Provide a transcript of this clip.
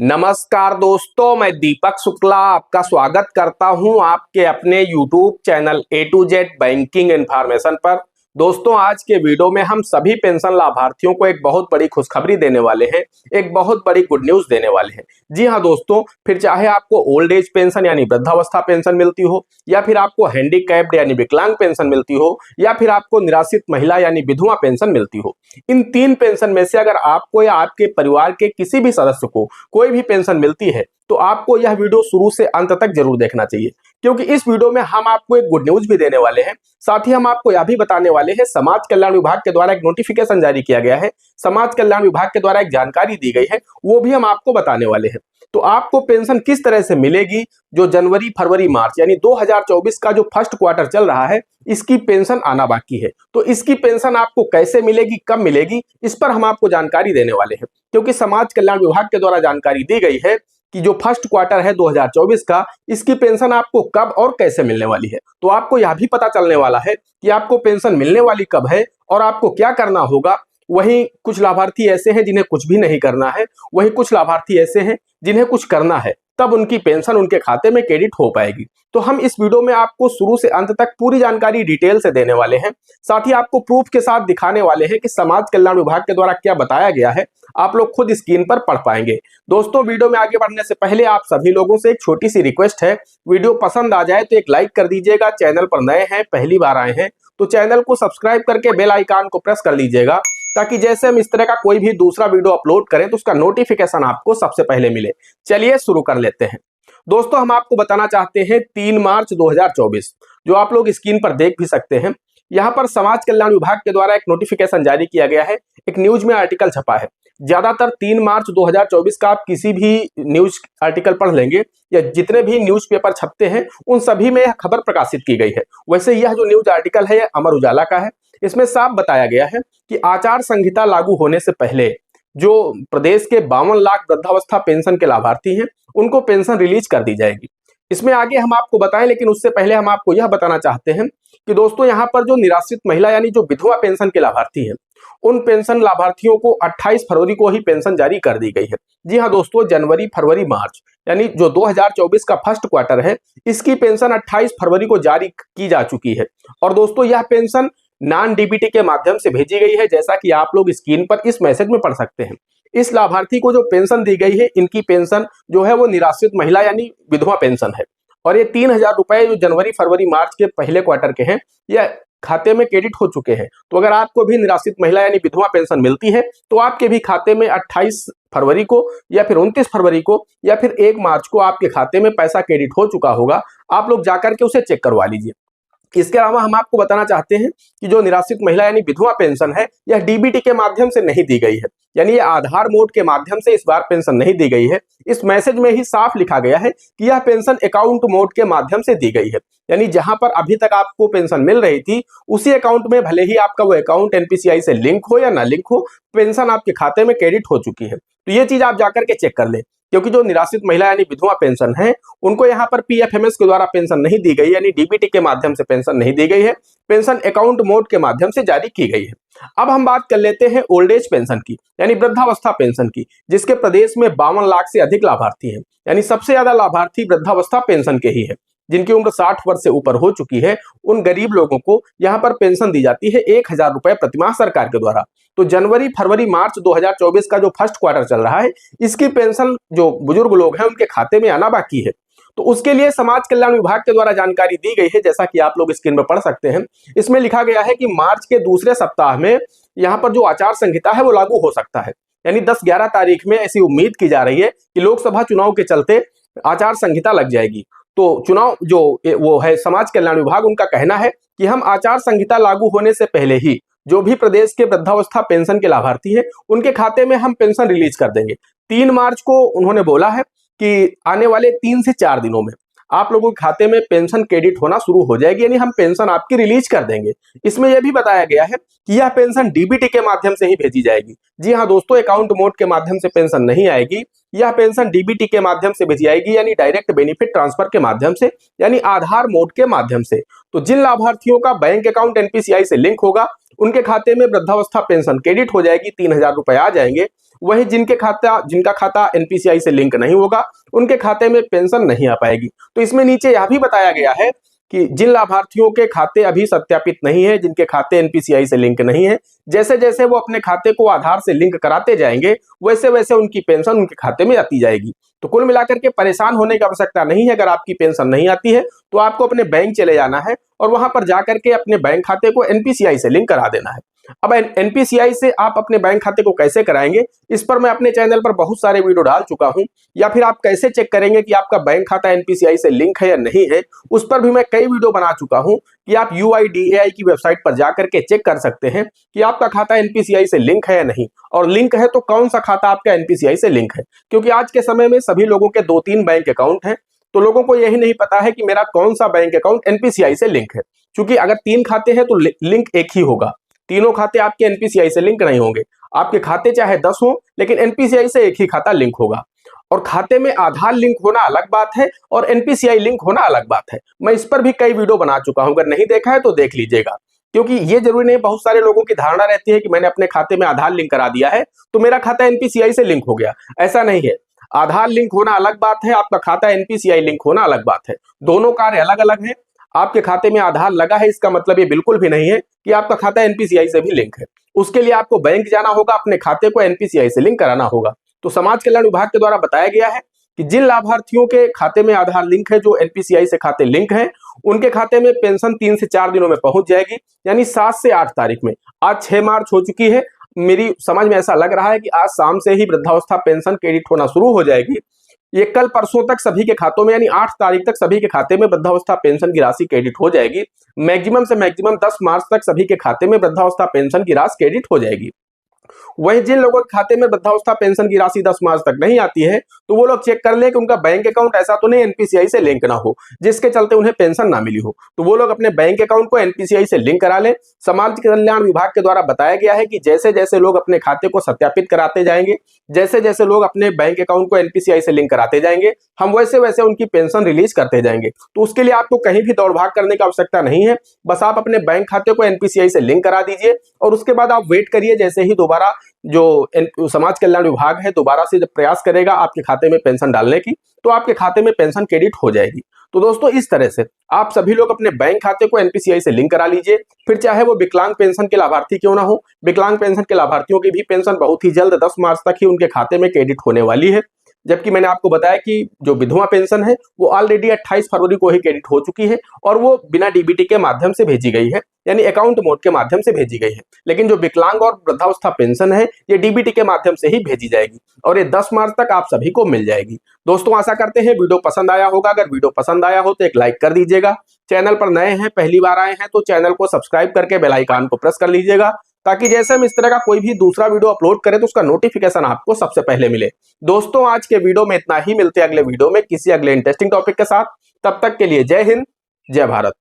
नमस्कार दोस्तों, मैं दीपक शुक्ला आपका स्वागत करता हूं आपके अपने YouTube channel A to Z banking information पर। दोस्तों, आज के वीडियो में हम सभी पेंशन लाभार्थियों को एक बहुत बड़ी खुशखबरी देने वाले हैं, एक बहुत बड़ी गुड न्यूज देने वाले हैं। जी हां दोस्तों, फिर चाहे आपको ओल्ड एज पेंशन यानी वृद्धावस्था पेंशन मिलती हो, या फिर आपको हैंडीकैप्ड यानी विकलांग पेंशन मिलती हो, या फिर आपको निराश्रित महिला यानी विधवा पेंशन मिलती हो, इन तीन पेंशन में से अगर आपको या आपके परिवार के किसी भी सदस्य को कोई भी पेंशन मिलती है तो आपको यह वीडियो शुरू से अंत तक जरूर देखना चाहिए, क्योंकि इस वीडियो में हम आपको एक गुड न्यूज भी देने वाले हैं। साथ ही हम आपको यह भी बताने वाले हैं, समाज कल्याण विभाग के द्वारा एक नोटिफिकेशन जारी किया गया है, समाज कल्याण विभाग के द्वारा एक जानकारी दी गई है, वो भी हम आपको बताने वाले हैं। तो आपको पेंशन किस तरह से मिलेगी, जो जनवरी फरवरी मार्च यानी 2024 का जो फर्स्ट क्वार्टर चल रहा है, इसकी पेंशन आना बाकी है। तो इसकी पेंशन आपको कैसे मिलेगी, कब मिलेगी, इस पर हम आपको जानकारी देने वाले हैं। क्योंकि समाज कल्याण विभाग के द्वारा जानकारी दी गई है कि जो फर्स्ट क्वार्टर है 2024 का, इसकी पेंशन आपको कब और कैसे मिलने वाली है। तो आपको यह भी पता चलने वाला है कि आपको पेंशन मिलने वाली कब है और आपको क्या करना होगा। वहीं कुछ लाभार्थी ऐसे हैं जिन्हें कुछ भी नहीं करना है, वहीं कुछ लाभार्थी ऐसे हैं जिन्हें कुछ करना है, तब उनकी पेंशन उनके खाते में क्रेडिट हो पाएगी। तो हम इस वीडियो में आपको शुरू से अंत तक पूरी जानकारी डिटेल से देने वाले हैं। साथ ही आपको प्रूफ के साथ दिखाने वाले हैं कि समाज कल्याण विभाग के द्वारा क्या बताया गया है। आप लोग खुद स्क्रीन पर पढ़ पाएंगे। दोस्तों, वीडियो में आगे बढ़ने से पहले आप सभी लोगों से एक छोटी सी रिक्वेस्ट है, वीडियो पसंद आ जाए तो एक लाइक कर दीजिएगा। चैनल पर नए हैं, पहली बार आए हैं, तो चैनल को सब्सक्राइब करके बेल आइकन को प्रेस कर लीजिएगा, ताकि जैसे हम इस तरह का कोई भी दूसरा वीडियो अपलोड करें तो उसका नोटिफिकेशन आपको सबसे पहले मिले। चलिए शुरू कर लेते हैं। दोस्तों, हम आपको बताना चाहते हैं 3 मार्च 2024, जो आप लोग स्क्रीन पर देख भी सकते हैं। यहाँ पर समाज कल्याण विभाग के द्वारा एक नोटिफिकेशन जारी किया गया है, एक न्यूज में आर्टिकल छपा है। ज्यादातर 3 मार्च 2024 का आप किसी भी न्यूज आर्टिकल पढ़ लेंगे या जितने भी न्यूज़पेपर छपते हैं उन सभी में यह खबर प्रकाशित की गई है। वैसे यह जो न्यूज आर्टिकल है, यह अमर उजाला का है। इसमें साफ बताया गया है कि आचार संहिता लागू होने से पहले जो प्रदेश के 52 लाख वृद्धावस्था पेंशन के लाभार्थी हैं, उनको पेंशन रिलीज कर दी जाएगी। इसमें आगे हम आपको बताएं, लेकिन उससे पहले हम आपको यह बताना चाहते हैं कि दोस्तों, यहाँ पर जो निराश्रित महिला यानी जो विधवा पेंशन के लाभार्थी हैं, उन पेंशन लाभार्थियों को 28 फरवरी को ही पेंशन जारी कर दी गई है। जी हाँ दोस्तों, जनवरी फरवरी मार्च यानी जो 2024 का फर्स्ट क्वार्टर है, इसकी पेंशन 28 फरवरी को जारी की जा चुकी है। और दोस्तों, यह पेंशन नॉन डीबीटी के माध्यम से भेजी गई है, जैसा कि आप लोग स्क्रीन पर इस मैसेज में पढ़ सकते हैं। इस लाभार्थी को जो पेंशन दी गई है, इनकी पेंशन जो है वो निराश्रित महिला यानी विधवा पेंशन है, और ये 3000 रुपए जो जनवरी फरवरी मार्च के पहले क्वार्टर के हैं, यह खाते में क्रेडिट हो चुके हैं। तो अगर आपको भी निराश्रित महिला यानी विधवा पेंशन मिलती है तो आपके भी खाते में 28 फरवरी को या फिर 29 फरवरी को या फिर 1 मार्च को आपके खाते में पैसा क्रेडिट हो चुका होगा। आप लोग जाकर के उसे चेक करवा लीजिए। इसके अलावा हम आपको बताना चाहते हैं कि जो निराश्रित महिला यानी विधवा पेंशन है, यह डीबीटी के माध्यम से नहीं दी गई है, यानी ये आधार मोड के माध्यम से इस बार पेंशन नहीं दी गई है। इस मैसेज में ही साफ लिखा गया है कि यह पेंशन अकाउंट मोड के माध्यम से दी गई है, यानी जहां पर अभी तक आपको पेंशन मिल रही थी, उसी अकाउंट में भले ही आपका वो अकाउंट एनपीसीआई से लिंक हो या ना लिंक हो, पेंशन आपके खाते में क्रेडिट हो चुकी है। तो ये चीज आप जाकर के चेक कर ले, क्योंकि जो निराश्रित महिला यानी विधवा पेंशन है, उनको यहाँ पर पीएफएमएस के द्वारा पेंशन नहीं दी गई, यानी डीबीटी के माध्यम से पेंशन नहीं दी गई है, पेंशन अकाउंट मोड के माध्यम से जारी की गई है। अब हम बात कर लेते हैं ओल्ड एज पेंशन की, यानी वृद्धावस्था पेंशन की, जिसके प्रदेश में 52 लाख से अधिक लाभार्थी हैं, यानी सबसे ज्यादा लाभार्थी वृद्धावस्था पेंशन के ही है। जिनकी उम्र 60 वर्ष से ऊपर हो चुकी है, उन गरीब लोगों को यहाँ पर पेंशन दी जाती है 1000 रुपए प्रतिमाह सरकार के द्वारा। तो जनवरी फरवरी मार्च 2024 का जो फर्स्ट क्वार्टर चल रहा है, इसकी पेंशन जो बुजुर्ग लोग हैं उनके खाते में आना बाकी है। तो उसके लिए समाज कल्याण विभाग के द्वारा जानकारी दी गई है, जैसा कि आप लोग स्क्रीन पर पढ़ सकते हैं। इसमें लिखा गया है कि मार्च के दूसरे सप्ताह में यहाँ पर जो आचार संहिता है वो लागू हो सकता है, यानी 10-11 तारीख में ऐसी उम्मीद की जा रही है कि लोकसभा चुनाव के चलते आचार संहिता लग जाएगी। तो चुनाव जो वो है, समाज कल्याण विभाग, उनका कहना है कि हम आचार संहिता लागू होने से पहले ही जो भी प्रदेश के वृद्धावस्था पेंशन के लाभार्थी हैं, उनके खाते में हम पेंशन रिलीज कर देंगे। 3 मार्च को उन्होंने बोला है कि आने वाले 3 से 4 दिनों में आप लोगों के खाते में पेंशन क्रेडिट होना शुरू हो जाएगी, यानी हम पेंशन आपकी रिलीज कर देंगे। इसमें यह भी बताया गया है कि यह पेंशन डीबीटी के माध्यम से ही भेजी जाएगी। जी हाँ दोस्तों, अकाउंट मोड के माध्यम से पेंशन नहीं आएगी, यह पेंशन डीबीटी के माध्यम से भेजी जाएगी, यानी डायरेक्ट बेनिफिट ट्रांसफर के माध्यम से, यानी आधार मोड के माध्यम से। तो जिन लाभार्थियों का बैंक अकाउंट एनपीसीआई से लिंक होगा, उनके खाते में वृद्धावस्था पेंशन क्रेडिट हो जाएगी, 3,000 रुपए आ जाएंगे। वही जिनका खाता एनपीसीआई से लिंक नहीं होगा, उनके खाते में पेंशन नहीं आ पाएगी। तो इसमें नीचे यह भी बताया गया है कि जिन लाभार्थियों के खाते अभी सत्यापित नहीं है, जिनके खाते एनपीसीआई से लिंक नहीं है, जैसे जैसे वो अपने खाते को आधार से लिंक कराते जाएंगे, वैसे वैसे उनकी पेंशन उनके खाते में आती जाएगी। तो कुल मिलाकर के परेशान होने की आवश्यकता नहीं है। अगर आपकी पेंशन नहीं आती है तो आपको अपने बैंक चले जाना है और वहां पर जाकर के अपने बैंक खाते को एनपीसीआई से लिंक करा देना है। अब एनपीसीआई से आप अपने बैंक खाते को कैसे कराएंगे, इस पर मैं अपने चैनल पर बहुत सारे वीडियो डाल चुका हूं। या फिर आप कैसे चेक करेंगे कि आपका बैंक खाता एनपीसीआई से लिंक है या नहीं है, उस पर भी मैं कई वीडियो बना चुका हूं कि आप यूआईडीएआई की वेबसाइट पर जाकर के चेक कर सकते हैं कि आपका खाता एनपीसीआई से लिंक है या नहीं, और लिंक है तो कौन सा खाता आपका एनपीसीआई से लिंक है। क्योंकि आज के समय में सभी लोगों के 2-3 बैंक अकाउंट हैं, तो लोगों को यही नहीं पता है कि मेरा कौन सा बैंक अकाउंट एनपीसीआई से लिंक है। क्योंकि अगर 3 खाते हैं तो लिंक एक ही होगा, तीनों खाते आपके एनपीसीआई से लिंक नहीं होंगे। आपके खाते चाहे 10 हो, लेकिन एनपीसीआई से एक ही खाता लिंक होगा। और खाते में आधार लिंक होना अलग बात है और एनपीसीआई लिंक होना अलग बात है। मैं इस पर भी कई वीडियो बना चुका हूं, अगर नहीं देखा है तो देख लीजिएगा। क्योंकि ये जरूरी नहीं, बहुत सारे लोगों की धारणा रहती है कि मैंने अपने खाते में आधार लिंक करा दिया है तो मेरा खाता एनपीसीआई से लिंक हो गया। ऐसा नहीं है। आधार लिंक होना अलग बात है, आपका खाता एनपीसीआई लिंक होना अलग बात है। दोनों कार्य अलग अलग है। आपके खाते में आधार लगा है, इसका मतलब ये बिल्कुल भी नहीं है कि आपका खाता एनपीसीआई से भी लिंक है। उसके लिए आपको बैंक जाना होगा, अपने खाते को एनपीसीआई से लिंक कराना होगा। तो समाज कल्याण विभाग के द्वारा बताया गया है कि जिन लाभार्थियों के खाते में आधार लिंक है, जो एनपीसीआई से खाते लिंक है, उनके खाते में पेंशन 3 से 4 दिनों में पहुंच जाएगी, यानी 7 से 8 तारीख में। आज 6 मार्च हो चुकी है, मेरी समझ में ऐसा लग रहा है कि आज शाम से ही वृद्धावस्था पेंशन क्रेडिट होना शुरू हो जाएगी। ये कल परसों तक सभी के खातों में, यानी 8 तारीख तक सभी के खाते में वृद्धावस्था पेंशन की राशि क्रेडिट हो जाएगी। मैक्सिमम से मैक्सिमम 10 मार्च तक सभी के खाते में वृद्धावस्था पेंशन की राशि क्रेडिट हो जाएगी। वहीं जिन लोगों के खाते में वृद्धावस्था पेंशन की राशि 10 मार्च तक नहीं आती है, तो वो लोग चेक कर लें कि उनका बैंक अकाउंट ऐसा तो नहीं एनपीसीआई से लिंक ना हो, जिसके चलते उन्हें पेंशन ना मिली हो। तो वो लोग अपने बैंक अकाउंट को एनपीसीआई से लिंक करा लें। समाज कल्याण विभाग के द्वारा बताया गया है कि जैसे जैसे लोग अपने खाते को सत्यापित कराते जाएंगे, जैसे जैसे लोग अपने बैंक अकाउंट को एनपीसीआई से लिंक कराते जाएंगे, हम वैसे वैसे उनकी पेंशन रिलीज करते जाएंगे। तो उसके लिए आपको कहीं भी दौड़ भाग करने की आवश्यकता नहीं है। बस आप अपने बैंक खाते को एनपीसीआई से लिंक करा दीजिए और उसके बाद आप वेट करिए। जैसे ही दोबारा जो समाज कल्याण विभाग है दोबारा से जब प्रयास करेगा आपके खाते में पेंशन डालने की, तो आपके खाते में पेंशन क्रेडिट हो जाएगी। तो दोस्तों, इस तरह से आप सभी लोग अपने बैंक खाते को एनपीसीआई से लिंक करा लीजिए। फिर चाहे वो विकलांग पेंशन के लाभार्थी क्यों ना हो, विकलांग पेंशन के लाभार्थियों की भी पेंशन बहुत ही जल्द 10 मार्च तक ही उनके खाते में क्रेडिट होने वाली है। जबकि मैंने आपको बताया कि जो विधवा पेंशन है वो ऑलरेडी 28 फरवरी को ही क्रेडिट हो चुकी है और वो बिना डीबीटी के माध्यम से भेजी गई है, यानी अकाउंट मोड के माध्यम से भेजी गई है। लेकिन जो विकलांग और वृद्धावस्था पेंशन है ये डीबीटी के माध्यम से ही भेजी जाएगी और ये 10 मार्च तक आप सभी को मिल जाएगी। दोस्तों, आशा करते हैं वीडियो पसंद आया होगा। अगर वीडियो पसंद आया हो तो एक लाइक कर दीजिएगा। चैनल पर नए हैं, पहली बार आए हैं, तो चैनल को सब्सक्राइब करके बेल आइकन को प्रेस कर लीजिएगा, ताकि जैसे हम इस तरह का कोई भी दूसरा वीडियो अपलोड करें तो उसका नोटिफिकेशन आपको सबसे पहले मिले। दोस्तों, आज के वीडियो में इतना ही। मिलते हैं अगले वीडियो में किसी अगले इंटरेस्टिंग टॉपिक के साथ। तब तक के लिए जय हिंद, जय भारत।